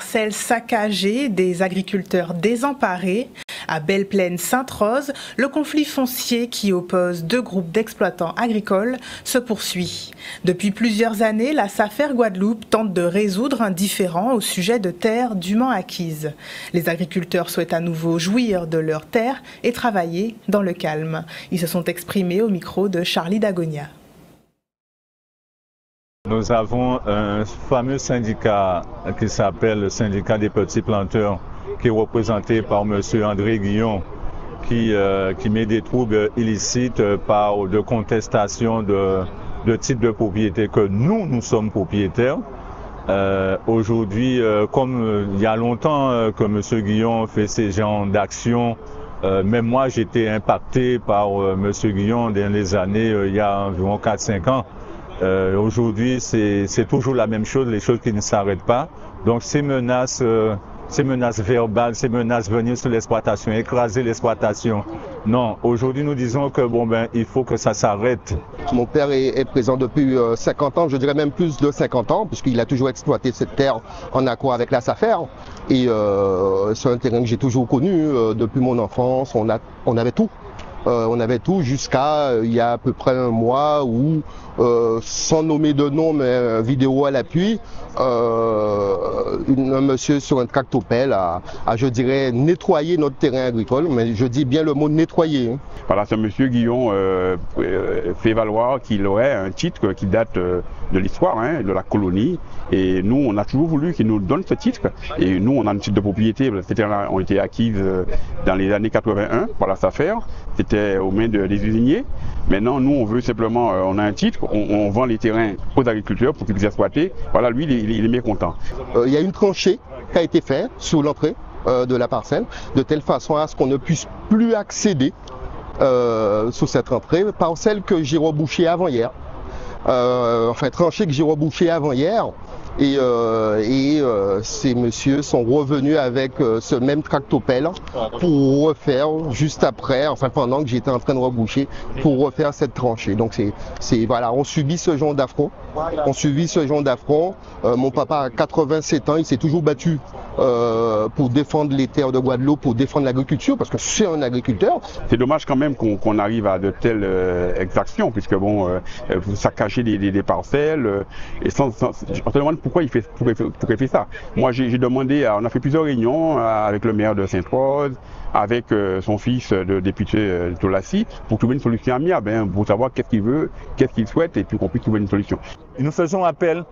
parcelles saccagées, des agriculteurs désemparés. À Belle-Plaine-Sainte-Rose, le conflit foncier qui oppose deux groupes d'exploitants agricoles se poursuit. Depuis plusieurs années, la SAFER Guadeloupe tente de résoudre un différend au sujet de terres dûment acquises. Les agriculteurs souhaitent à nouveau jouir de leurs terres et travailler dans le calme. Ils se sont exprimés au micro de Charlie Dagonia. Nous avons un fameux syndicat qui s'appelle le syndicat des petits planteurs, qui est représenté par M. André Guillon, qui met des troubles illicites de contestation de titres de propriété que nous sommes propriétaires. Aujourd'hui, comme il y a longtemps que M. Guillon fait ces genres d'actions, même moi j'étais impacté par M. Guillon dans les années, il y a environ 4-5 ans. Aujourd'hui, c'est toujours la même chose, les choses qui ne s'arrêtent pas. Donc ces menaces verbales, ces menaces venir sur l'exploitation, écraser l'exploitation. Non, aujourd'hui nous disons que il faut que ça s'arrête. Mon père est présent depuis 50 ans, je dirais même plus de 50 ans, puisqu'il a toujours exploité cette terre en accord avec la SAFER. Et c'est un terrain que j'ai toujours connu depuis mon enfance, on avait tout. On avait tout jusqu'à il y a à peu près un mois où, sans nommer de nom, mais vidéo à l'appui, un monsieur sur un tractopelle a, je dirais, nettoyé notre terrain agricole, mais je dis bien le mot nettoyer. Voilà, ce monsieur Guillon fait valoir qu'il aurait un titre qui date de l'histoire, de la colonie. Et nous, on a toujours voulu qu'il nous donne ce titre. Et nous, on a un titre de propriété. Ces terres-là ont été acquises dans les années 81 par la SAFER. C'était aux mains des usiniers. Maintenant, nous, on veut simplement, on a un titre, on vend les terrains aux agriculteurs pour qu'ils puissent exploiter. Voilà, lui, il est mécontent. Il y a une tranchée qui a été faite sous l'entrée de la parcelle, de telle façon à ce qu'on ne puisse plus accéder sous cette entrée, parcelle que j'ai rebouchée avant hier. Tranchée que j'ai rebouchée avant hier. Et ces messieurs sont revenus avec ce même tractopelle pour refaire juste après, pendant que j'étais en train de reboucher, pour refaire cette tranchée. Donc voilà, on subit ce genre d'affront. Mon papa a 87 ans, il s'est toujours battu pour défendre les terres de Guadeloupe, pour défendre l'agriculture, parce que c'est un agriculteur. C'est dommage quand même qu'on arrive à de telles exactions, puisque vous saccagez des parcelles, et on se demande pourquoi il fait ça. Moi j'ai demandé, on a fait plusieurs réunions avec le maire de Sainte-Rose, avec son fils de député Tolassi, pour trouver une solution amiable, pour savoir qu'est-ce qu'il veut, qu'est-ce qu'il souhaite, et puis qu'on puisse trouver une solution. Nous faisons appel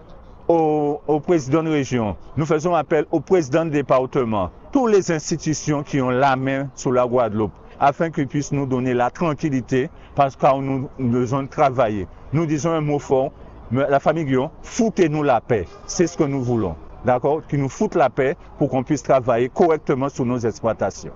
au président de région, nous faisons appel au président de département, toutes les institutions qui ont la main sur la Guadeloupe, afin qu'ils puissent nous donner la tranquillité, parce qu'on nous besoin de travailler. Nous disons un mot fort, la famille Guillon, foutez-nous la paix, c'est ce que nous voulons, d'accord, qu'ils nous foutent la paix pour qu'on puisse travailler correctement sur nos exploitations.